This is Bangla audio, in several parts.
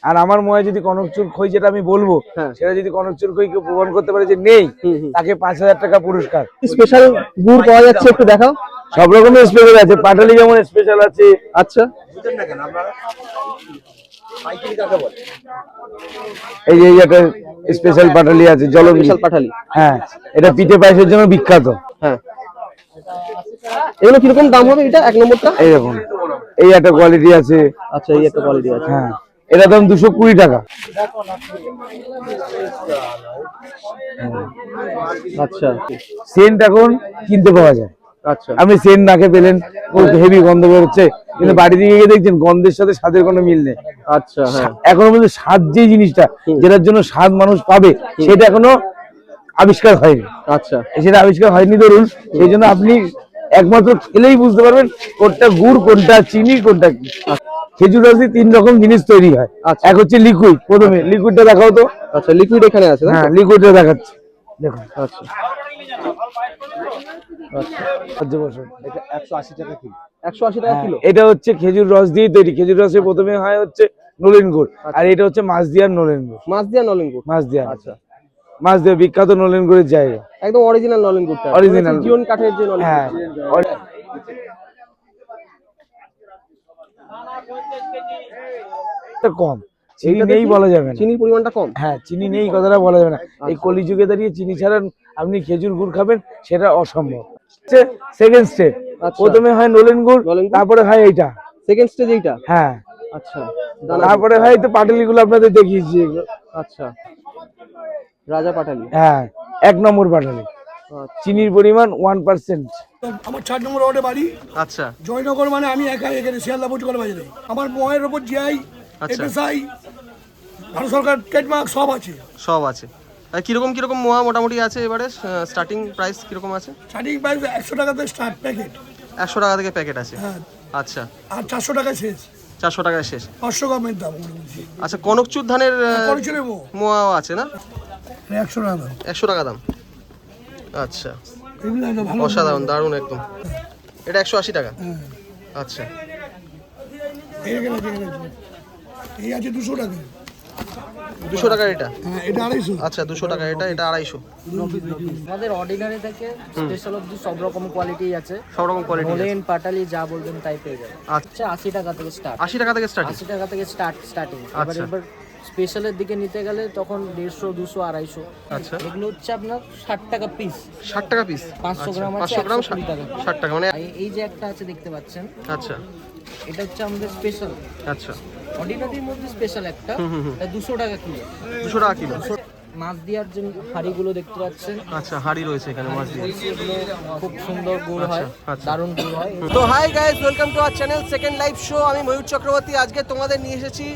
আর আমার মনে যদি কনকচুর খই যেটা আমি বলবো সেটা যদি কনকচুর খই কেউ প্রমাণ করতে পারে যে নেই, তাকে 5,000 টাকা পুরস্কার। স্পেশাল গুড় পাওয়া যাচ্ছে একটু দেখাও। সব রকমের স্পেশাল আছে, পাটালি যেমন স্পেশাল আছে। আচ্ছা, এই যে একটা স্পেশাল পাটালি আছে, জলমিশাল পাটালি। হ্যাঁ, এটা পিঠে পায়েসের জন্য বিখ্যাত। হ্যাঁ, এগুলো কিরকম দাম হবে? এটা এক নম্বরটা এই দেখুন, এই একটা কোয়ালিটি আছে। আচ্ছা, এই একটা কোয়ালিটি আছে। হ্যাঁ, এটা দাম 220 টাকা। আচ্ছা, সেন্ট এখন কিনতে পাওয়া যায়। আচ্ছা, আপনি সেন্ট নাকে পেলেন, হেভি গন্ধ বেরোচ্ছে, কিন্তু বাড়ি থেকে গিয়ে দেখছেন গন্ধের সাথে স্বাদের কোনো মিল নেই। আচ্ছা, হ্যাঁ, এখনো কিন্তু স্বাদ যে জিনিসটা, যেটার জন্য স্বাদ মানুষ পাবে, সেটা এখনো আবিষ্কার হয়নি। আচ্ছা, সেটা আবিষ্কার হয়নি ধরুন, সেই জন্য আপনি একমাত্র খেলেই বুঝতে পারবেন কোনটা গুড়, কোনটা চিনি, কোনটা কি। খেজুর রস দিয়ে 3 রকম জিনিস তৈরি হয়। এক হচ্ছে লিকুইড, প্রথমে লিকুইডটা দেখাও তো। আচ্ছা, লিকুইড এখানে আছে। হ্যাঁ, লিকুইডটা দেখাচ্ছি, দেখুন। আচ্ছা, 180 টাকা কিলো। 180 টাকা কিলো। এটা হচ্ছে খেজুর রস দিয়ে তৈরি। খেজুর রসে প্রথমে হয় হচ্ছে নলেন গুড়, আর এটা হচ্ছে মাছ দিয়ার নলেন গুড়। মাছ দিয়া নলেন গুড়, মাছ দিয়া। আচ্ছা, মাছ দিয়ে বিখ্যাত নলেন গুড়ের জায়গা, একদম অরিজিনাল নলেন গুড়টা, অরিজিনাল জীবন কাঠের যে নলেন। হ্যাঁ, কম চিনি নেই বলা যাবে না, চিনির পরিমাণটা কম। হ্যাঁ, চিনি নেই কথাটা বলা যাবে না। এই কলিযুগে দাঁড়িয়ে চিনি ছাড়া আপনি খেজুর গুড় খাবেন, সেটা অসম্ভব। সেকেন্ড স্টেপ, প্রথমে হয় নলেন গুড়, তারপরে হয় এইটা সেকেন্ড স্টেজ এইটা। হ্যাঁ, আচ্ছা, তারপরে হয় তো পাটালি গুলো আপনাদের দেখিয়েছি এগুলো। আচ্ছা, রাজা পাটালি। হ্যাঁ, 1 নম্বর পাটালি। চিনির পরিমাণ 1%। আমার 4 নম্বর ওয়ার্ডে বাড়ি। আচ্ছা, জয়নগর মানে আমি একা এখানে শিয়ালদা বটকল বাজারে। আমার মোয়ের উপর জিআই, এফএসআই, ভারত সরকার ট্রেডমার্ক সব আছে। সব আছে। আর কিরকম কিরকম মোয়া মোটামুটি আছে এবারে? স্টার্টিং প্রাইস কিরকম আছে? স্টার্টিং প্রাইস 100 টাকা থেকে স্টার্ট প্যাকেট। 100 টাকা থেকে প্যাকেট আছে। হ্যাঁ, আচ্ছা, আর 400 টাকা শেষ। 400 টাকায় শেষ। 500 গ্রামের দাম বলছি। আচ্ছা, কনকচুর ধানের কনকচুরের মোয়াও আছে না? 100 টাকা দাম। 100 টাকা দাম। আচ্ছা, এগুলো একদম ভালো, অসাধারণ, দারুণ একদম। এটা 180 টাকা। আচ্ছা, এই আছে 200 টাকা। 200 টাকার এটা? হ্যাঁ, এটা 250। আচ্ছা, 200 টাকা এটা, এটা 250। আমাদের অর্ডিনারি থেকে স্পেশাল অবধি সব রকম কোয়ালিটি আছে। সব রকম কোয়ালিটি, নলেন পাটালি যা বলবেন তাই পেয়ে যাবেন। আচ্ছা, 80 টাকা থেকে স্টার্ট। 80 টাকা থেকে স্টার্ট? 80 টাকা থেকে স্টার্টিং। এবার স্পেশালের দিকে নিতে গেলে তখন 150, 200, 250। আচ্ছা, এগুলো হচ্ছে আপনার 60 টাকা পিস। 60 টাকা পিস? 500 গ্রাম আছে 500 গ্রাম 120 টাকা। 60 টাকা মানে? এই যে একটা আছে দেখতে পাচ্ছেন। আচ্ছা, এটা হচ্ছে আমাদের স্পেশাল। আচ্ছা, অর্ডিনারির মধ্যে স্পেশাল একটা, এটা 200 টাকা কিলো। 200 টাকা কিলো। মাছ দিয়ার যে হাঁড়িগুলো দেখতে পাচ্ছেন। আচ্ছা, হাঁড়ি রয়েছে এখানে মাছ দিয়ে। এগুলো খুব সুন্দর গুড় হয়, দারুণ গুড় হয়। তো hi guys, welcome to our channel second live show. আমি ময়ূর চক্রবর্তী। আজকে তোমাদের নিয়ে এসেছি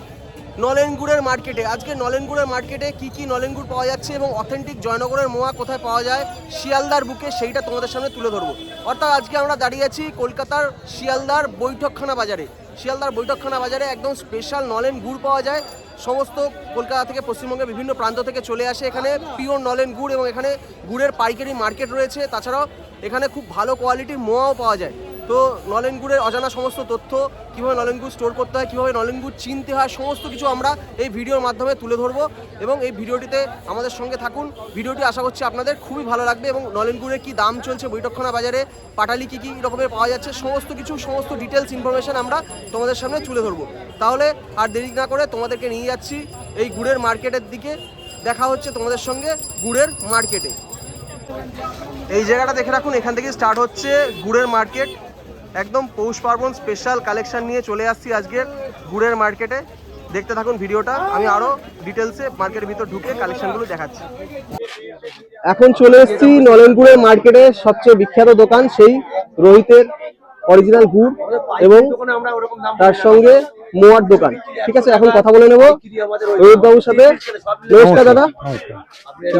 নলেন গুড়ের মার্কেটে। আজকে নলেন গুড়ের মার্কেটে কি কি নলেন গুড় পাওয়া যাচ্ছে এবং অথেন্টিক জয়নগরের মোয়া কোথায় পাওয়া যায় শিয়ালদার বুকে, সেইটা তোমাদের সামনে তুলে ধরবো। অর্থাৎ আজকে আমরা দাঁড়িয়ে আছি কলকাতার শিয়ালদার বৈঠকখানা বাজারে। শিয়ালদার বৈঠকখানা বাজারে একদম স্পেশাল নলেন গুড় পাওয়া যায়। সমস্ত কলকাতা থেকে পশ্চিমবঙ্গের বিভিন্ন প্রান্ত থেকে চলে আসে এখানে পিওর নলেন গুড়, এবং এখানে গুড়ের পাইকারি মার্কেট রয়েছে। তাছাড়াও এখানে খুব ভালো কোয়ালিটির মোয়াও পাওয়া যায়। তো নলেন গুড়ের অজানা সমস্ত তথ্য, কীভাবে নলেন গুড় স্টোর করতে হয়, কীভাবে নলেন গুড় চিনতে হয়, সমস্ত কিছু আমরা এই ভিডিওর মাধ্যমে তুলে ধরবো। এবং এই ভিডিওটিতে আমাদের সঙ্গে থাকুন। ভিডিওটি আশা করছি আপনাদের খুবই ভালো লাগবে। এবং নলেন গুড়ের কী দাম চলছে বৈঠকখানা বাজারে, পাটালি কী কী রকমের পাওয়া যাচ্ছে, সমস্ত কিছু, সমস্ত ডিটেলস ইনফরমেশান আমরা তোমাদের সামনে তুলে ধরবো। তাহলে আর দেরি না করে তোমাদেরকে নিয়ে যাচ্ছি এই গুড়ের মার্কেটের দিকে। দেখা হচ্ছে তোমাদের সঙ্গে গুড়ের মার্কেটে। এই জায়গাটা দেখে রাখুন, এখান থেকে স্টার্ট হচ্ছে গুড়ের মার্কেট। একদম পৌষ পার্বণ স্পেশাল কালেকশন নিয়ে চলে আসছি আজকের গুড়ের মার্কেটে। দেখতে থাকুন ভিডিওটা, আমি আরো ডিটেলসে মার্কেটের ভিতর ঢুকে কালেকশনগুলো দেখাচ্ছি। এখন চলে এসেছি নলেন গুড়ের মার্কেটে সবচেয়ে বিখ্যাত দোকান, সেই রোহিতের অরিজিনাল গুড় এবং তার সঙ্গে মোয়ার দোকান। ঠিক আছে, এখন কথা বলে নেবো রোহিত বাবুর সাথে। নমস্কার দাদা।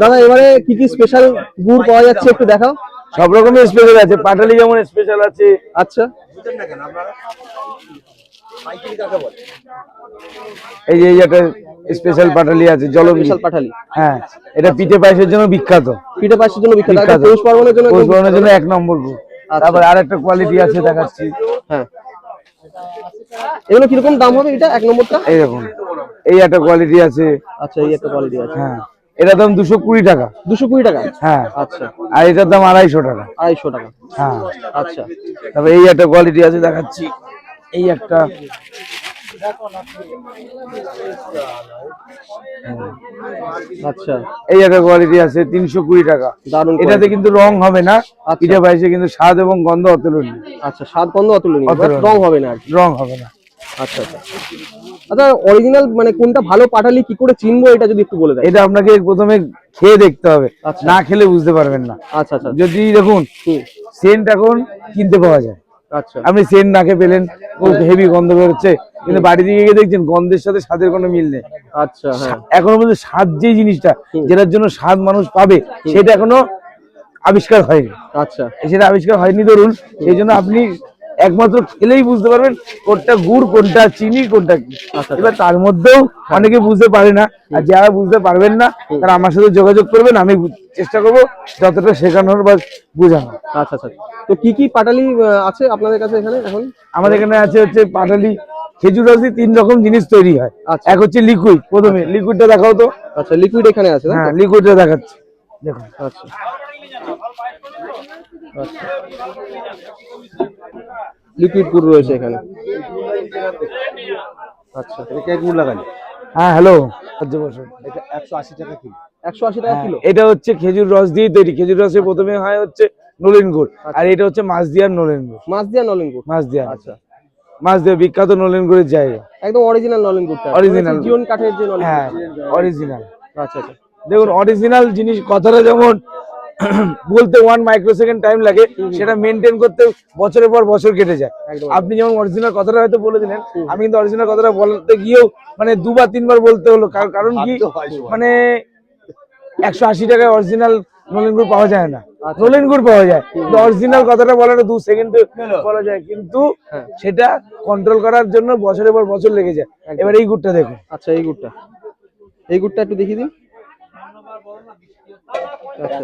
দাদা, এবারে কি কি স্পেশাল গুড় পাওয়া যাচ্ছে একটু দেখাও। সব রকমের স্পেশাল আছে, পাটালি যেমন স্পেশাল আছে। আচ্ছা, এই যে একটা স্পেশাল পাটালি আছে, জলমিশাল পাটালি। হ্যাঁ, এটা পিঠে পায়েসের জন্য বিখ্যাত। পিঠে পায়েসের জন্য বিখ্যাত, পৌষ পার্বণের জন্য 1 নম্বর গুড়। তারপর আরেকটা কোয়ালিটি আছে দেখাচ্ছি। হ্যাঁ, এগুলো কিরকম দাম হবে এটা 1 নম্বরটা? এই দেখুন, এই একটা কোয়ালিটি আছে। আচ্ছা, এই একটা কোয়ালিটি আছে। হ্যাঁ, এটার দাম 220 টাকা। 220 টাকা? হ্যাঁ। আচ্ছা, আর এটার দাম 250 টাকা। 250 টাকা। হ্যাঁ। আচ্ছা, তবে এই একটা কোয়ালিটি আছে, দেখাচ্ছি। এই একটা আচ্ছা, এই একটা কোয়ালিটি আছে 320 টাকা। দারুণ এটাতে quality। কিন্তু রং হবে না, আচ্ছা। পিঠে পায়েসে কিন্তু স্বাদ এবং গন্ধ অতুলনীয়। আচ্ছা, স্বাদ গন্ধ অতুলনীয়, বাট অতুলনীয়। রং হবে না আর কি। রং হবে না। আচ্ছা আচ্ছা আচ্ছা, অরিজিনাল মানে কোনটা ভালো পাটালি কি করে চিনবো এটা যদি একটু বলে দেন। এটা আপনাকে প্রথমে খেয়ে দেখতে হবে, আচ্ছা। না খেলে বুঝতে পারবেন না। আচ্ছা আচ্ছা যদি দেখুন সেন্ট এখন কিনতে পাওয়া যায়, আচ্ছা আপনি সেন্ট নাকে পেলেন, ও হেভি গন্ধ বেরোচ্ছে, কিন্তু বাড়ি থেকে গিয়ে দেখছেন গন্ধের সাথে স্বাদের কোনো মিল নেই। আচ্ছা, হ্যাঁ এখনো পর্যন্ত স্বাদ যে জিনিসটা, যেটার জন্য স্বাদ মানুষ পাবে, সেটা এখনো আবিষ্কার হয়নি। আচ্ছা সেটা আবিষ্কার হয়নি ধরুন, সেই জন্য আপনি একমাত্র খেলেই বুঝতে পারবেন কোনটা গুড়, কোনটা চিনি, কোনটা কি। এবার তার মধ্যেও অনেকে বুঝতে পারে না, আর যারা বুঝতে পারবেন না তারা আমার সাথে যোগাযোগ করবেন, আমি চেষ্টা করবো যতটা শেখানোর বা বোঝানোর। আচ্ছা আচ্ছা তো কি কি পাটালি আছে আপনাদের কাছে এখানে এখন? আমাদের এখানে আছে হচ্ছে পাটালি, খেজুর রস দিয়ে 3 রকম জিনিস তৈরি হয়। আচ্ছা। এক হচ্ছে লিকুইড, প্রথমে লিকুইডটা দেখাও তো। আচ্ছা, লিকুইড এখানে আছে তাই তো? হ্যাঁ, লিকুইডটা দেখাচ্ছি, দেখুন। আচ্ছা আচ্ছা, লিকুইড গুড় রয়েছে এখানে। আচ্ছা, হ্যাঁ, হ্যালো। এটা 180 টাকা কিলো। 180 টাকা কিলো? এটা হচ্ছে খেজুর রস দিয়ে তৈরি। খেজুর রসে প্রথমে হয় হচ্ছে নলেন গুড়, আর এটা হচ্ছে মাছ দিয়ার নলেন গুড়। মাছ দিয়া নলেন গুড়? মাছ দিয়া, আচ্ছা, মাছ দিয়ে বিখ্যাত নলেন গুড়ের জায়গা। একদম অরিজিনাল নলেন গুড়টা, Original। জীবন কাঠের যে নলেন হ্যাঁ, গুড়। অরিজিনাল। আচ্ছা আচ্ছা দেখুন, অরিজিনাল জিনিস কথাটা যেমন বলতে 1 মাইক্রোসেকেন্ড টাইম লাগে, সেটা মেনটেন করতে বছরের পর বছর কেটে যায়। একদম। আপনি যেমন অরিজিনাল কথাটা হয়তো বলে দিলেন, আমি কিন্তু অরিজিনাল কথাটা বলতে গিয়েও মানে 2 বা 3 বার বলতে হলো। কারণ কি, মানে 180 টাকায় অরিজিনাল নলেন গুড় পাওয়া যায় না। নলেন গুড় পাওয়া যায়, কিন্তু অরিজিনাল কথাটা বলাটা 2 সেকেন্ডে বলা যায়, কিন্তু সেটা কন্ট্রোল করার জন্য বছরের পর বছর লেগে যায়। এবার এই গুড়টা দেখুন। আচ্ছা, এই গুড়টা একটু দেখিয়ে দিন। আচ্ছা,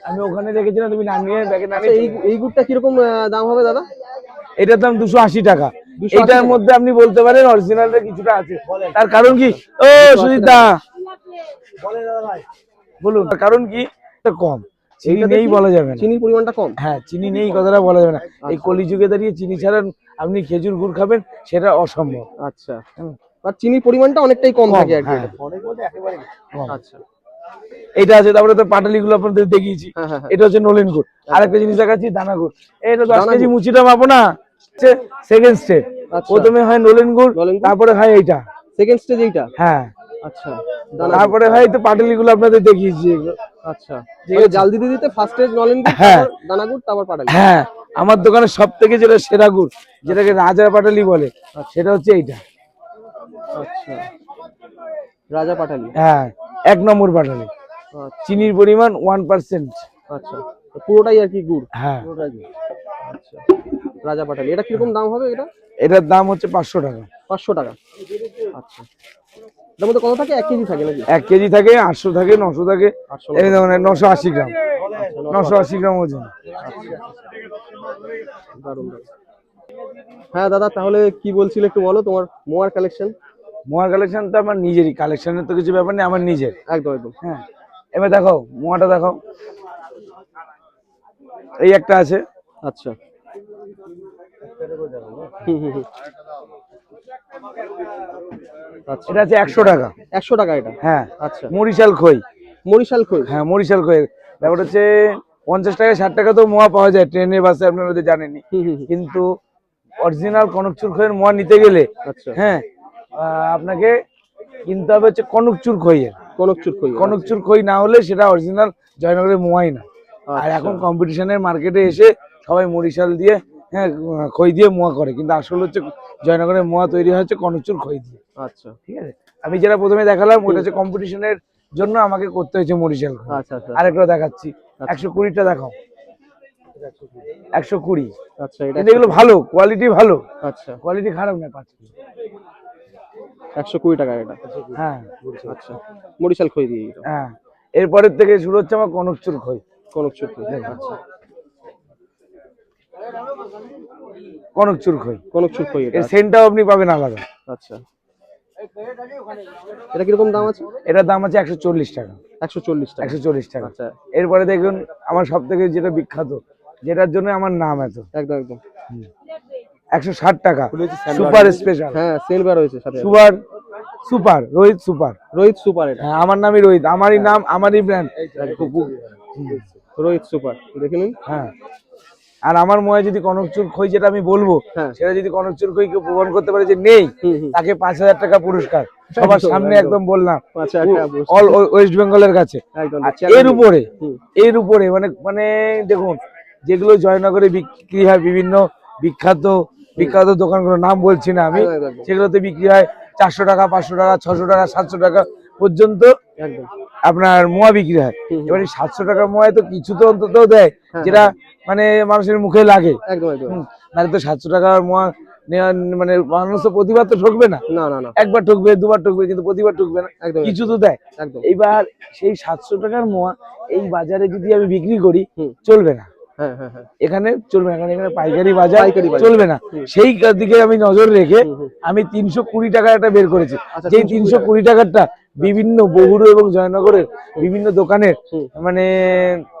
আমি ওখানে রেখেছিলাম, তুমি নামিয়ে ব্যাগে আচ্ছা, নামিয়ে। এই গুড়টা কিরকম দাম হবে দাদা? এটার দাম 280 টাকা। 280 এটার টাকা? মধ্যে আপনি বলতে পারেন অরিজিনালটা কিছুটা আছে। তার কারণ কি, ও সুজিত দা বলুন, তার কারণ কি, এটা কম চিনি এইটাতে নেই কি? বলা যাবে না। চিনির পরিমাণটা কম? হ্যাঁ, চিনি নেই কথাটা বলা যাবে না। এই কলিযুগে দাঁড়িয়ে চিনি ছাড়া আপনি খেজুর গুড় খাবেন, সেটা অসম্ভব। আচ্ছা, আর চিনির পরিমাণটা অনেকটাই কম থাকে আর কি হ্যাঁ, এটা। কম। আচ্ছা, এটা আছে, তারপরে তো পাটালি গুলো আপনাদের দেখিয়েছি। হ্যাঁ হ্যাঁ হ্যাঁ। এটা হচ্ছে নলেন গুড়। আরেকটা জিনিস দেখাচ্ছি, দানা গুড়। এটা 10 দানা কেজি গুড়। মুচিটা মাপো না, হচ্ছে সেকেন্ড স্টেপ। আচ্ছা। প্রথমে হয় নলেন গুড়, নলেন গুড়। তারপরে হয় এইটা। সেকেন্ড স্টেজ এইটা? হ্যাঁ, আচ্ছা, দানা গুড়। তারপরে হয় তো পাটালি গুলো আপনাদের দেখিয়েছি এগুলো। আচ্ছা, মানে জাল দিতে দিতে ফার্স্ট স্টেজ নলেন গুড়, হ্যাঁ। তারপর দানা গুড়, তারপর পাটালি। হ্যাঁ, আমার দোকানে সব থেকে যেটা সেরা গুড়, যেটাকে রাজা পাটালি বলে, সেটা হচ্ছে এইটা। আচ্ছা, রাজা পাটালি। হ্যাঁ, 1 নম্বর পাটালি। আচ্ছা চিনির পরিমাণ 1%। আচ্ছা, তো পুরোটাই আর কি গুড়? হ্যাঁ, আচ্ছা, রাজা পাটালি। এটা কিরকম দাম হবে এটা? এটার দাম হচ্ছে 500 টাকা। 500 টাকা? আচ্ছা, এর মধ্যে কত থাকে? 1 কেজি থাকে নাকি? 1 কেজি থাকে, 800 থাকে, 900 থাকে। 800 এই দেখুন, 980 গ্রাম। 980 গ্রাম ওজন। দারুণ দারুণ। হ্যাঁ দাদা, তাহলে কি বলছিলে একটু বলো, তোমার মোয়ার কালেকশন। মোয়া কালেকশন তো আমার নিজেরই, কালেকশনের তো কিছু ব্যাপার নেই, আমার নিজের। একদম একদম। হ্যাঁ, এবার দেখাও মোয়াটা দেখাও। এই একটা আছে। আচ্ছা, হুম হুম হুম। আচ্ছা, এটা আছে 100 টাকা। 100 টাকা এটা? হ্যাঁ, আচ্ছা, মরিশাল খই। মরিশাল খই? হ্যাঁ, মরিশাল খই। ব্যাপার হচ্ছে 50 টাকা 60 টাকা তো মোয়া পাওয়া যায় ট্রেনে, বাসে, আপনারা তো জানেনই। হুম হুম হুম। কিন্তু অরিজিনাল কনকচুর খইয়ের মোয়া নিতে গেলে, আচ্ছা, হ্যাঁ, আপনাকে কিনতে হবে হচ্ছে কনকচুর খইয়ের। কনকচুর খই? কনকচুর খই না হলে সেটা অরিজিনাল জয়নগরের মোয়াই না। আর এখন কম্পিটিশনের মার্কেটে এসে সবাই মরিশাল দিয়ে, হ্যাঁ, খই দিয়ে মোয়া করে, কিন্তু আসলে হচ্ছে জয়নগরের মোয়া তৈরি হচ্ছে কনকচুর খই দিয়ে। আচ্ছা, ঠিক আছে, আমি যেটা প্রথমে দেখালাম ওটা হচ্ছে কম্পিটিশনের জন্য আমাকে করতে হয়েছে মরিশাল খই। আচ্ছা আচ্ছা আরেকটা দেখাচ্ছি, 120টা দেখাও। 120। আচ্ছা, এটা কিন্তু এগুলো ভালো, কোয়ালিটি ভালো, আচ্ছা, কোয়ালিটি খারাপ না। 5 কিলো। 120 টাকা এটা? হ্যাঁ আচ্ছা, মরিশাল খই দিয়ে এটা? হ্যাঁ, এরপরের থেকে শুরু হচ্ছে আমার কনকচুর খই। কনকচুর খই, আচ্ছা কনকচুর খই, কনকচুর খই এটা, এর সেন্টটাও আপনি পাবেন আলাদা। আচ্ছা এটা কিরকম দাম আছে? এটার দাম আছে 140 টাকা। 140 টাকা, 140 টাকা। আচ্ছা এরপরে দেখুন আমার সব থেকে যেটা বিখ্যাত, যেটার জন্য আমার নাম এত, একদম একদম 160 টাকা সুপার স্পেশাল। হ্যাঁ সেল বার হয়েছে সাথে, super super Rohit super. Rohit super, এটা হ্যাঁ আমার নামই রোহিত, আমারই নাম, আমারই ব্র্যান্ড রোহিত সুপার, দেখে নিন। হ্যাঁ আর আমার মনে যদি কনকচুর খই যেটা আমি বলবো, হ্যাঁ। সেটা যদি কনকচুর খই কেউ প্রমাণ করতে পারে যে নেই, তাকে 5000 টাকা পুরস্কার, সবার সামনে একদম বললাম, অল ওয়েস্ট বেঙ্গলের কাছে। একদম আর এর উপরে মানে মানে দেখুন, যেগুলো জয়নগরে বিক্রি হয় বিভিন্ন বিখ্যাত বিখ্যাত দোকানগুলোর নাম বলছি না আমি, সেগুলোতে বিক্রি হয় 400 টাকা, 500 টাকা, 600 টাকা, 700 টাকা পর্যন্ত একদম আপনার মোয়া বিক্রি হয়। এবার 700 টাকা মোয়ায় তো কিছু তো অন্তত দেয় যেটা মানে মানুষের মুখে লাগে। একদম একদম, নাহলে তো 700 টাকার মোয়া নেওয়া মানে মানুষ তো প্রতিবার তো ঠকবে না, না না না, একবার ঠকবে, দুবার ঠকবে, কিন্তু প্রতিবার ঠকবে না, একদম কিছু তো দেয়। একদম, এইবার সেই 700 টাকার মোয়া এই বাজারে যদি আমি বিক্রি করি চলবে না। হ্যাঁ হ্যাঁ হ্যাঁ, এখানে চলবে না, কারণ এখানে পাইকারি বাজার, পাইকারি বাজার। চলবে না। সেই দিকে আমি নজর রেখে আমি 320 টাকা একটা বের করেছি। আচ্ছা, যেই 320 টাকাটা বিভিন্ন বহুরু এবং জয়নগরের বিভিন্ন দোকানের মানে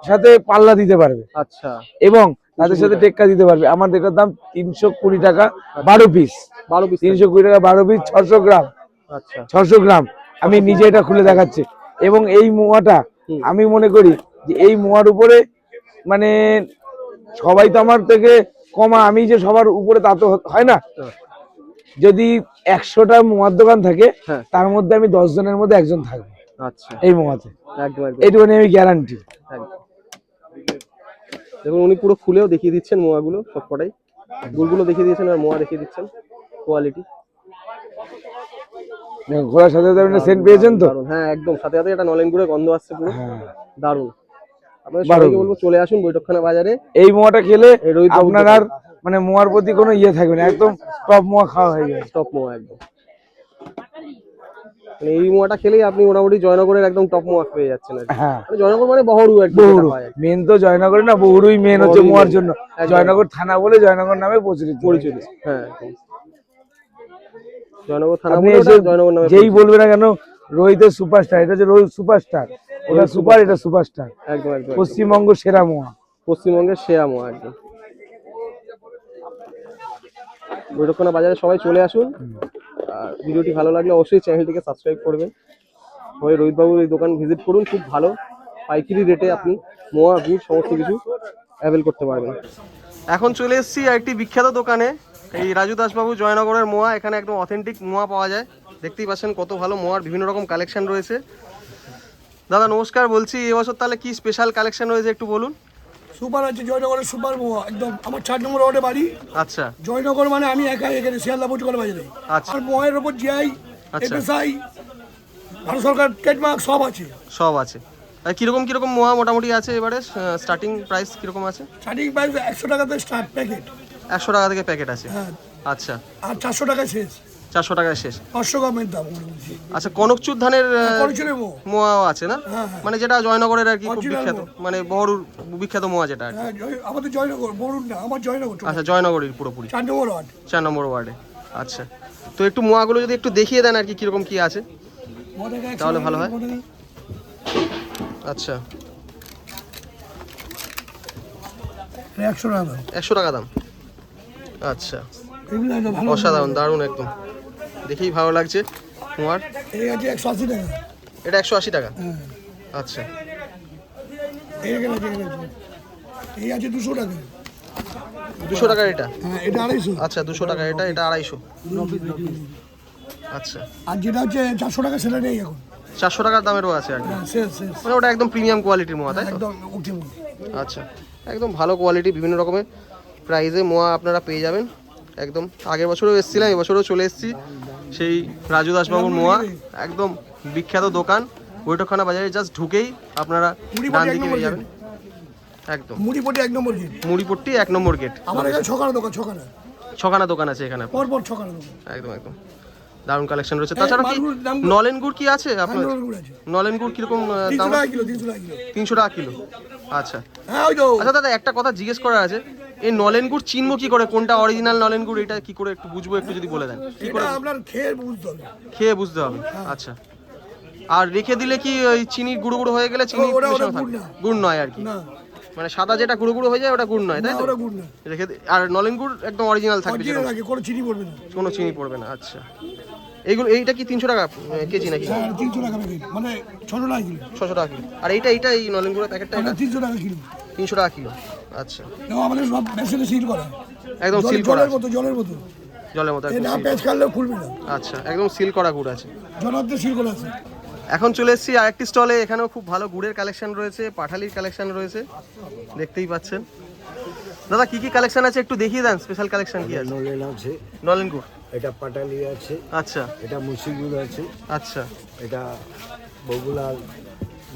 সাথে পাল্লা দিতে পারবে, আচ্ছা, এবং তাদের সাথে টেক্কা দিতে পারবে। আমার এটার দাম 320 টাকা 12 পিস, 12 পিস, 320 টাকা 12 পিস, 600 গ্রাম, আচ্ছা 600 গ্রাম। আমি নিজে এটা খুলে দেখাচ্ছি। এবং এই মোয়াটা আমি মনে করি যে এই মোয়ার উপরে মানে সবাই তো আমার থেকে কমা, আমি যে সবার উপরে তা তো হয় না। যদি 100টা মোয়ার দোকান থাকে, তার মধ্যে আমি 10 জনের মধ্যে একজন থাকবো আচ্ছা, এই মোয়াতে, একদম একদম, এইটুকুনি আমি গ্যারান্টি। দেখুন উনি পুরো খুলেও দেখিয়ে দিচ্ছেন মোয়াগুলো, সব কটাই গুলগুলো দেখিয়ে দিয়েছেন আর মোয়া দেখিয়ে দিচ্ছেন, কোয়ালিটি ঘোরার সাথে সাথে সেন্ট পেয়েছেন তো? দারুণ, হ্যাঁ একদম, সাথে সাথে এটা নলেন গুড়ের গন্ধ আসছে পুরো, হ্যাঁ দারুণ। আপনাদের সবাইকে বলবো চলে আসুন বৈঠকখানা বাজারে, এই মোয়াটা খেলে এই রোহিত বাবুর আপনার আর মানে মোয়ার প্রতি কোনো ইয়ে থাকবে না, একদম টপ মোয়া খাওয়া হয়ে যাবে, টপ মোয়া একদম। মানে এই মোয়াটা খেলেই আপনি মোটামুটি জয়নগরের একদম টপ মোয়া পেয়ে যাচ্ছেন আর কি। হ্যাঁ মানে জয়নগর মানে বহরু একদম, বহুরু মেন তো জয়নগরে না, বহুরুই মেন হচ্ছে বহুরুই মোয়ার main। জন্য। একদম। জয়নগর থানা বলে জয়নগর নামে পরিচিত। হ্যাঁ একদম। জয়নগর থানা আপনি বলে এসে ওটা জয়নগর নামে যেই পরিচিত। বলবে না কেন রোহিতের সুপারস্টার, এটা হচ্ছে রোহিত সুপারস্টার, ওটা সুপার, এটা সুপারস্টার, একদম একদম, পশ্চিমবঙ্গ সেরা মোয়া, পশ্চিমবঙ্গের সেরা মোয়া একদম। বৈঠকখানা বাজারে সবাই চলে আসুন। আর ভিডিওটি ভালো লাগলে অবশ্যই চ্যানেলটিকে সাবস্ক্রাইব করবেন। সবাই রোহিত বাবুর এই দোকান ভিজিট করুন, খুব ভালো পাইকারি রেটে আপনি মোয়া গুড় সমস্ত কিছু অ্যাভেল করতে পারবেন। এখন চলে এসেছি একটি বিখ্যাত দোকানে, এই রাজু দাসবাবু জয়নগরের মোয়া। এখানে একদম অথেন্টিক মোয়া পাওয়া যায়, দেখতেই পাচ্ছেন কত ভালো মোয়ার বিভিন্ন রকম কালেকশন রয়েছে। দাদা নমস্কার, বলছি এবছর তাহলে কি স্পেশাল কালেকশন রয়েছে একটু বলুন। সুপার আছে জয়নগরের সুপার মোয়া, একদম আমার 4 নম্বর ওয়ার্ডে বাড়ি। আচ্ছা জয়নগর মানে আমি একাই এখানে শিয়ালদা বুটকল বাজারে। আচ্ছা। আর মোয়ের ওপর জিআই, আচ্ছা। এফএসআই, ভারত সরকার ট্রেডমার্ক সব আছে। সব আছে। আর কিরকম কিরকম মোয়া মোটামুটি আছে এবারে, স্টার্টিং প্রাইস কিরকম আছে? স্টার্টিং প্রাইস 100 টাকাতে স্টার্ট প্যাকেট। 100 টাকা থেকে প্যাকেট আছে। হ্যাঁ। আচ্ছা। আর 400 টাকায় শেষ, 400 টাকায় শেষ। 500 গ্রামের দাম বলছি। আচ্ছা, কনকচুর ধানের করেছিল মো। মোয়াও আছে না? হ্যাঁ, হ্যাঁ। মানে যেটা জয়নগরের আর কি খুব Original বিখ্যাত, মোয়া। মানে বড়ুর বিখ্যাত মোয়া যেটা আর কি। হ্যাঁ, আমাদের জয়নগর, বরুণ না, আমার জয়নগর। আচ্ছা, জয়নগরের পুরোপুরি 4 নম্বর ওয়ার্ড। 4 নম্বর ওয়ার্ডে। আচ্ছা, তো একটু মোয়াগুলো যদি একটু দেখিয়ে দেন আর কি কিরকম কি আছে তাহলে ভালো হয়। আচ্ছা, 100 টাকা দাম। 100 টাকা দাম। আচ্ছা, এগুলো একদম ভালো। অসাধারণ, দারুণ একদম, দেখেই ভালো লাগছে মোয়ার। এই আছে 180 টাকা। এটা 180 টাকা। হ্যাঁ। আচ্ছা, এইখানে আছে, এখানে আছে। এই আছে 200 টাকা। 200 টাকার এটা? হ্যাঁ, এটা 250। আচ্ছা, 200 টাকা এটা, এটা 250। আচ্ছা, আর যেটা হচ্ছে 400 টাকা সেটা নেই এখন। 400 টাকার দামেরও আছে আর কি, হ্যাঁ, শেষ শেষ। মানে ওটা একদম প্রিমিয়াম কোয়ালিটির মোয়া, তাই তো? একদম ওকে। আচ্ছা, একদম ভালো কোয়ালিটি, বিভিন্ন রকমের প্রাইসে মোয়া আপনারা পেয়ে যাবেন একদম। আগের বছরও এসেছিলাম, এবছরও চলে এসেছি সেই রাজু দাসবাবুর মোয়া, একদম বিখ্যাত দোকান। বৈঠকখানা বাজারে জাস্ট ঢুকেই আপনারা ডান দিকে পেয়ে যাবেন একদম। মুড়িপটি 1 নম্বর গেট। মুড়িপট্টি 1 নম্বর গেট। আমার এখানে ছখানা দোকান, ছখানা। 6খানা দোকান আছে এখানে, পর পর ছখানা দোকান। একদম একদম। দারুণ কালেকশন রয়েছে। তাছাড়া কি মালগুলোর দাম- নলেন গুড় কি আছে আপনার? নলেন গুড় আছে। নলেন গুড় কিরকম 300 দাম? টাকা কিলো 300 টাকা কিলো 300 টাকা কিলো। আচ্ছা হ্যাঁ ওই তো আচ্ছা দাদা, একটা কথা জিজ্ঞেস করার আছে, এই নলেন গুড় চিনবো কি করে কোনটা অরিজিনাল নলেন গুড়, এটা কি করে একটু বুঝবো, একটু যদি বলে দেন। কি করে এটা আপনার খেয়ে বুঝতে হবে। খেয়ে বুঝতে হবে? আচ্ছা। আর রেখে দিলে কি ওই চিনি গুঁড়ো গুঁড়ো হয়ে গেলে চিনি ওটা মেশানো গুড় থাকে? না। গুড় নয় আর কি, না মানে সাদা যেটা গুঁড়ো গুঁড়ো হয়ে যায় ওটা গুড় নয়, তাই না তো? ওটা গুড় না, আর নলেন গুড় একদম অরিজিনাল থাকবে, অরিজিনাল যেটা লাগে, কোনো চিনি পড়বে না। কোনো চিনি পড়বে না। আচ্ছা, এইগুলো এইটা কি 300 টাকা কেজি নাকি? হ্যাঁ 300 টাকা প্যাকেট, মানে 600 টাকা কিলো। 600 টাকা কিলো। আর এইটা এই নলেন গুঁড়োর প্যাকেটটা এটা 300 টাকা কিলো। 300 টাকা কিলো। আচ্ছা, এবং আমাদের সব বেসনে সিল করা, একদম সিল করা জলের আছে। মতো জলের মতো, জলের মতো এ একদম না seal। প্যাচ কাটলেও খুলবে না, আচ্ছা, একদম সিল করা গুড় আছে। জলের সিল করা আছে। এখন চলে এসেছি আরেকটি স্টলে, এখানেও খুব ভালো গুড়ের কালেকশন রয়েছে, পাঠালির কালেকশন রয়েছে, দেখতেই পাচ্ছেন। দাদা কি কি কালেকশন আছে একটু দেখিয়ে দেন, স্পেশাল কালেকশন কি আছে? নলেন আছে, নলেন গুড়, এটা পাটালি আছে, আচ্ছা এটা মুচি গুড় আছে, আচ্ছা এটা বগুলার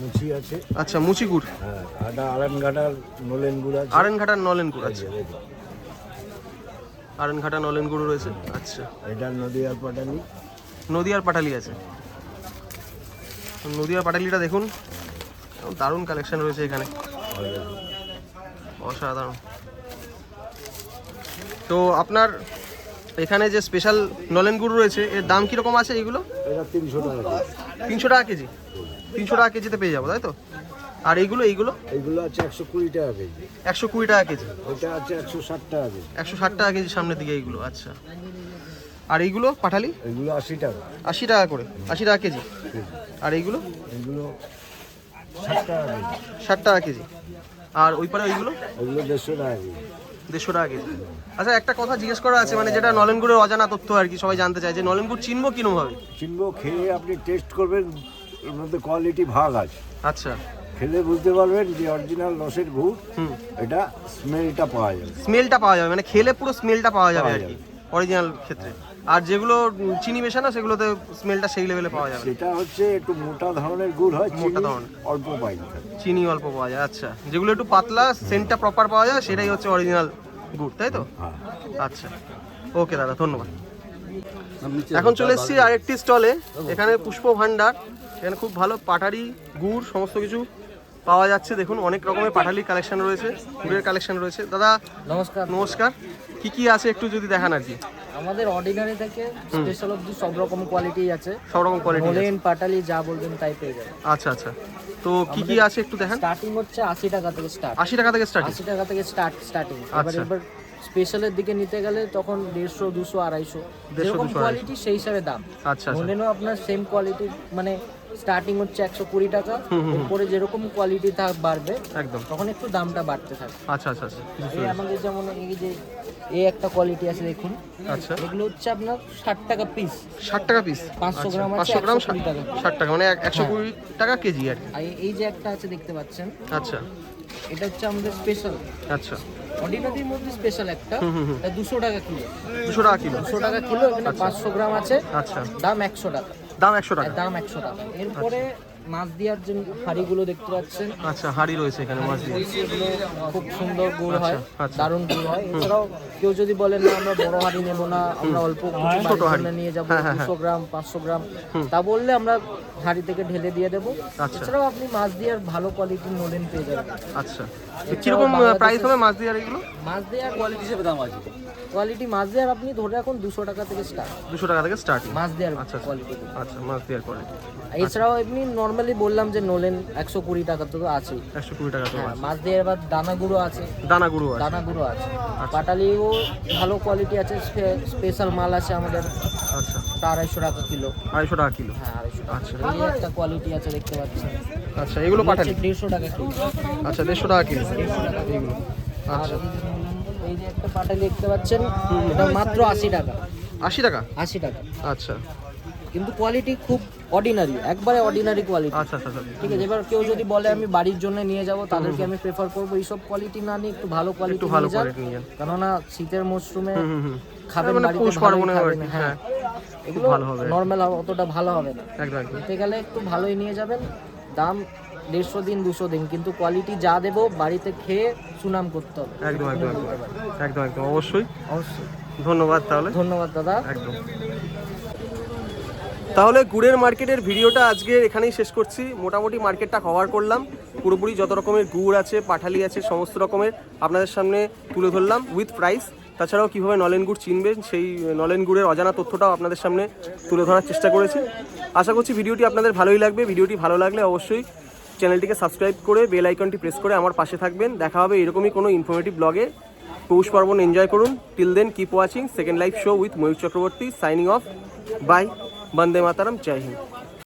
মুচি আছে, আচ্ছা মুচি গুড়, হ্যাঁ, এটা আরানঘাটার নলেন গুড় আছে। আরেনঘাটার নলেন গুড় আছে, আরেনঘাটা নলেন গুড় রয়েছে। আচ্ছা, এটা নদিয়ার পাটালি, নদিয়ার পাটালি আছে। নদিয়ার পাটালিটা দেখুন, দারুণ কালেকশন রয়েছে এখানে, অসাধারণ। তো আপনার এখানে যে স্পেশাল নলেন গুড় রয়েছে, এর দাম কিরকম আছে এইগুলো? এটা 300 টাকা কেজি। 300 টাকা কেজি, 300 টাকা কেজিতে পেয়ে যাবো, তাই তো? আর এইগুলো এইগুলো আছে 120 টাকা কেজি, 120 টাকা কেজি, এটা আছে 160 টাকা কেজি, 160 টাকা কেজি সামনের দিকে এইগুলো। আচ্ছা, আর এইগুলো পাঠালি এগুলো 80 টাকা, 80 টাকা করে, 80 টাকা কেজি। আর এইগুলো এগুলো 60 টাকা কেজি, 60 টাকা কেজি। আর ওই পারে ওইগুলো এগুলো 150 টাকা কেজি। 150 টাকা কেজি। আচ্ছা, একটা কথা জিজ্ঞেস করা আছে, মানে যেটা নলেন গুড়ের অজানা তথ্য আর কি, সবাই জানতে চায় যে নলেন গুড় চিনবো কিরকম ভাবে? চিনবো, খেয়ে আপনি টেস্ট করবেন, এর মধ্যে কোয়ালিটি ভাগ আছে, আচ্ছা, খেলে বুঝতে পারবেন যে অরিজিনাল লসের গুড়, হুম, এটা স্মেলটা পাওয়া যাবে। স্মেলটা পাওয়া যাবে, মানে খেলে পুরো স্মেলটা পাওয়া যাবে আর কি অরিজিনাল ক্ষেত্রে। আর যেগুলো চিনি মেশানো সেগুলোতে স্মেলটা সেই লেভেলে পাওয়া যাবে। সেটা হচ্ছে একটু মোটা ধরনের গুড় হয়, মোটা চিনি ধরনের। অল্প পাইনি থাকে। চিনি অল্প পাওয়া যায়। আচ্ছা, যেগুলো একটু পাতলা, সেন্টটা প্রপার পাওয়া যায়, সেটাই হচ্ছে অরিজিনাল গুড়, তাই তো? হ্যাঁ, আচ্ছা, ওকে দাদা, ধন্যবাদ। এখন চলে এসেছি আরেকটি স্টলে, এখানে পুষ্প ভান্ডার, এখানে খুব ভালো পাটারি গুড় সমস্ত কিছু পাওয়া যাচ্ছে। দেখুন অনেক রকমের পাটালির কালেকশন রয়েছে, গুড়ের কালেকশন রয়েছে। দাদা নমস্কার। নমস্কার, কি কি আছে একটু যদি দেখান আর কি। আমাদের অর্ডিনারি থেকে স্পেশাল অবধি সব রকম কোয়ালিটি আছে, সব রকম কোয়ালিটি আছে। নলেন পাটালি যা বলবেন তাই পেয়ে যাবেন। আচ্ছা আচ্ছা, তো কি কি আছে একটু দেখান। স্টার্টিং হচ্ছে 80 টাকা থেকে স্টার্ট, 80 টাকা থেকে স্টার্ট। 80 টাকা থেকে স্টার্টিং। আচ্ছা। এবার স্পেশালের দিকে নিতে গেলে তখন 150, 200, 250 যেরকম 200, কোয়ালিটি সেই হিসাবে দাম। আচ্ছা আচ্ছা, নলেনও আপনার সেম কোয়ালিটি, মানে স্টার্টিং হচ্ছে 120 টাকা, এরপরে যেরকম কোয়ালিটি বাড়বে একদম। তখন একটু দামটা বাড়তে থাকে। আচ্ছা আচ্ছা আচ্ছা, এই আমাদের যেমন এই যে এই একটা কোয়ালিটি আছে দেখুন, আচ্ছা, এগুলো হচ্ছে আপনার 60 টাকা পিস, 60 টাকা পিস। 500 গ্রাম আছে 500 গ্রাম 120 টাকা। 60 টাকা, মানে 120 টাকা কেজি আর কি। আর এই যে একটা আছে দেখতে পাচ্ছেন, আচ্ছা এটা হচ্ছে আমাদের স্পেশাল, আচ্ছা, অর্ডিনারির মধ্যে স্পেশাল একটা, এটা 200 টাকা কিলো, 200 টাকা কিলো। 200 টাকা কিলো। এখানে 500 গ্রাম আছে, আচ্ছা, দাম 100 টাকা, দাম 100 টাকা। দাম 100 টাকা। এরপরে মাছ দিয়ার যে হাঁড়িগুলো দেখতে পাচ্ছেন, আচ্ছা, হাঁড়ি রয়েছে এখানে মাছ দিয়ে। এগুলো খুব সুন্দর গুড় হয়, আচ্ছা। দারুণ গুড় হয়। এছাড়াও কেউ যদি বলেন না আমরা বড় হাঁড়ি নেবো না, আমরা অল্প ছোট হাঁড়ি হাঁড়ি নিয়ে যাবো, হ্যাঁ, হ্যাঁ, 200 গ্রাম 500 গ্রাম, তা বললে আমরা হাঁড়ি থেকে ঢেলে দিয়ে দেবো। আচ্ছা। এছাড়াও আপনি মাছ দিয়ার ভালো কোয়ালিটির নলেন পেয়ে যাবেন। আচ্ছা, কিরকম প্রাইস হবে মাছ দিয়ে আর এগুলো? মাছ দেওয়ার কোয়ালিটি হিসেবে দাম আছে, কোয়ালিটি মাছ দেওয়ার আপনি ধরে রাখুন 200 টাকা থেকে স্টার্ট, 200 টাকা থেকে স্টার্টিং। মাছ দেওয়ার আচ্ছা কোয়ালিটি। আচ্ছা, মাছ দেওয়ার কোয়ালিটি। এছাড়াও এমনি নর্মালি বললাম যে নলেন 120 টাকা তো আছে, 120 টাকা তো হ্যাঁ। আছে। মাছ দিয়ে এবার দানা গুঁড়ো আছে, দানা গুঁড়ো আছে। দানা গুঁড়ো আছে, পাটালিও ভালো কোয়ালিটি আছে, স্পেশাল মাল আছে আমাদের, আচ্ছা, 250 টাকা কিলো, 250 টাকা কিলো। হ্যাঁ 250 টাকা। আচ্ছা। এই একটা কোয়ালিটি আছে দেখতে পাচ্ছেন, আচ্ছা, এগুলো পাঠালি। 150 টাকা কিলো। আচ্ছা, 150 টাকা কিলো এগুলো। আর আচ্ছা, এই যে একটা পাটালি দেখতে পাচ্ছেন, এটা মাত্র 80 টাকা, 80 টাকা। 80 টাকা। আচ্ছা কিন্তু কোয়ালিটি খুব অর্ডিনারি, একবারে অর্ডিনারি কোয়ালিটি। আচ্ছা আচ্ছা আচ্ছা, ঠিক আছে। এবার কেউ যদি বলে আমি বাড়ির জন্য নিয়ে যাব, তাদেরকে আমি প্রেফার করবো এইসব কোয়ালিটি না নিয়ে একটু ভালো কোয়ালিটি একটু ভালো নিয়ে যান, কোয়ালিটি নিয়ে যান। কেননা শীতের মরশুমে হুম। খাবেন মানে বাড়িতে, পৌষ ভালোই পার্বণে খাবেন, আর কি, হ্যাঁ। হ্যাঁ। এগুলো ভালো হবে। নর্মাল অতটা ভালো হবে না, একদম একদম। নিতে গেলে একটু ভালোই নিয়ে যাবেন। দাম 150 দিন 200 দিন, কিন্তু কোয়ালিটি যা দেবো বাড়িতে খেয়ে সুনাম করতে হবে। একদম একদম একদম একদম একদম, অবশ্যই। অবশ্যই। ধন্যবাদ তাহলে। ধন্যবাদ দাদা। একদম। তাহলে গুড়ের মার্কেটের ভিডিওটা আজকে এখানেই শেষ করছি। মোটামুটি মার্কেটটা কভার করলাম, পুরোপুরি যত রকমের গুড় আছে, পাঠালি আছে, সমস্ত রকমের আপনাদের সামনে তুলে ধরলাম উইথ প্রাইস। তাছাড়াও কীভাবে নলেন গুড় চিনবেন সেই নলেন গুড়ের অজানা তথ্যটাও আপনাদের সামনে তুলে ধরার চেষ্টা করেছি। আশা করছি ভিডিওটি আপনাদের ভালোই লাগবে। ভিডিওটি ভালো লাগলে অবশ্যই চ্যানেলটিকে সাবস্ক্রাইব করে বেল আইকনটি প্রেস করে আমার পাশে থাকবেন। দেখা হবে এরকমই কোনো ইনফরমেটিভ ব্লগে। পৌষ পার্বণ এনজয় করুন। Till then keep watching second live show with Mayur Chakraborty. Signing off. Bye. Vande Mataram. Jai Hind.